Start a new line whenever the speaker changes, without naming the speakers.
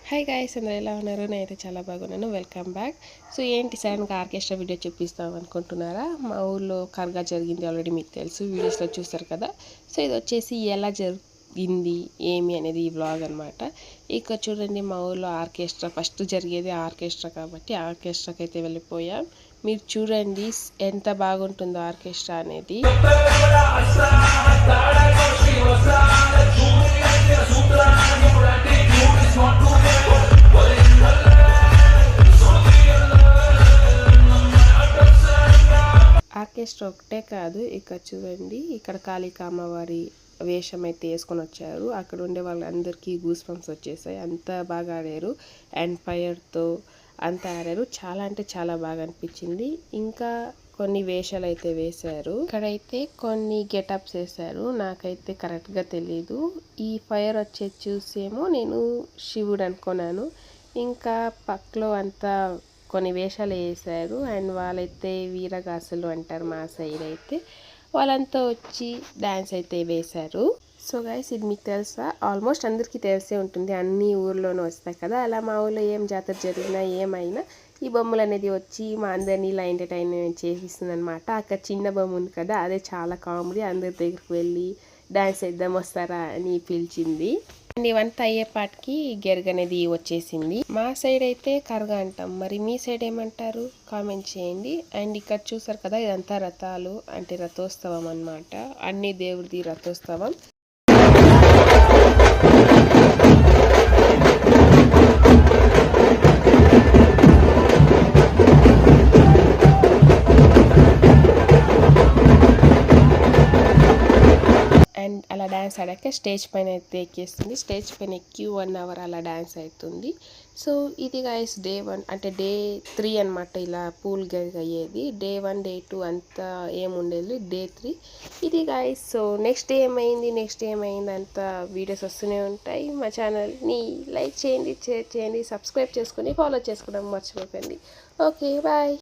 Hi guys, అందరూ ఎలా ఉన్నారు? నేనైతే చాలా బాగున్నాను. Welcome back. సో ఏంటి సడన్గా ఆర్కెస్ట్రా వీడియో చూపిస్తాం అనుకుంటున్నారా? మా ఊళ్ళో కర్గా జరిగింది, ఆల్రెడీ మీకు తెలుసు, వీడియోస్లో చూస్తారు కదా. సో ఇది వచ్చేసి ఎలా జరిగింది ఏమి అనేది ఈ వ్లాగ్ అనమాట. ఇక చూడండి, మా ఊళ్ళో ఆర్కెస్ట్రా ఫస్ట్ జరిగేది ఆర్కెస్ట్రా కాబట్టి ఆర్కెస్ట్రాకి అయితే వెళ్ళిపోయాం. మీరు చూడండి ఎంత బాగుంటుందో ఆర్కెస్ట్రా అనేది. ఆర్కెస్ట్రా ఒకటే కాదు, ఇక్కడ చూడండి, ఇక్కడ కాళికా అమ్మవారి వేషం అయితే వేసుకొని వచ్చారు. అక్కడ ఉండే వాళ్ళందరికీ గూస్ బంప్స్ వచ్చేసాయి. అంత బాగా ఆడారు, అండ్ ఫైర్తో అంతా ఆడారు. చాలా అంటే చాలా బాగా అనిపించింది. ఇంకా కొన్ని వేషాలు అయితే వేశారు. ఇక్కడైతే కొన్ని గెటప్స్ వేశారు, నాకైతే కరెక్ట్గా తెలీదు. ఈ ఫైర్ వచ్చే చూసేమో నేను శివుడు అనుకున్నాను. ఇంకా పక్కలో అంతా కొన్ని వేషాలు వేసారు, అండ్ వాళ్ళైతే వీరగాసులు అంటారు మా సైడ్ అయితే. వాళ్ళంతా వచ్చి డ్యాన్స్ అయితే వేశారు. సో గైస్, ఇది మీకు తెలుసా? ఆల్మోస్ట్ అందరికీ తెలిసే ఉంటుంది, అన్ని ఊర్లోనూ వస్తాయి కదా. అలా మా ఊళ్ళో ఏం జాతర జరిగినా ఏమైనా ఈ బొమ్మలు అనేది వచ్చి మా అందరినీ ఇలా ఎంటర్టైన్మెంట్ చేపిస్తుంది అనమాట. అక్కడ చిన్న బొమ్మ ఉంది కదా, అదే చాలా కామెడీ. అందరి దగ్గరికి వెళ్ళి డాన్స్ వేద్దాం వస్తారా అని పిలిచింది. అండ్ ఇవంతా అయ్యేపాటికి గెరగ అనేది వచ్చేసింది. మా సైడ్ అయితే కరగా అంటాం, మరి మీ సైడ్ ఏమంటారు కామెంట్ చేయండి. అండ్ ఇక్కడ చూసారు కదా, ఇదంతా రథాలు అంటే రథోత్సవం అన్నమాట. అన్ని దేవుడిది రథోత్సవం. అండ్ అలా డ్యాన్స్ ఆడాక స్టేజ్ పైన అయితే ఎక్కేస్తుంది. స్టేజ్ పైన ఎక్కి 1 hour అలా డ్యాన్స్ అవుతుంది. సో ఇది గైస్ డే 1 అంటే డే 3 అనమాట. ఇలా పూల్ గెరగ అయ్యేది. డే 1 డే 2 అంతా ఏముండేది, డే 3 ఇది గైస్. సో నెక్స్ట్ డే ఏమైంది అంతా వీడియోస్ వస్తూనే ఉంటాయి. మా ఛానల్ని లైక్ చేయండి, షేర్ చేయండి, సబ్స్క్రైబ్ చేసుకొని ఫాలో చేసుకోవడం మర్చిపోకండి. Okay, bye.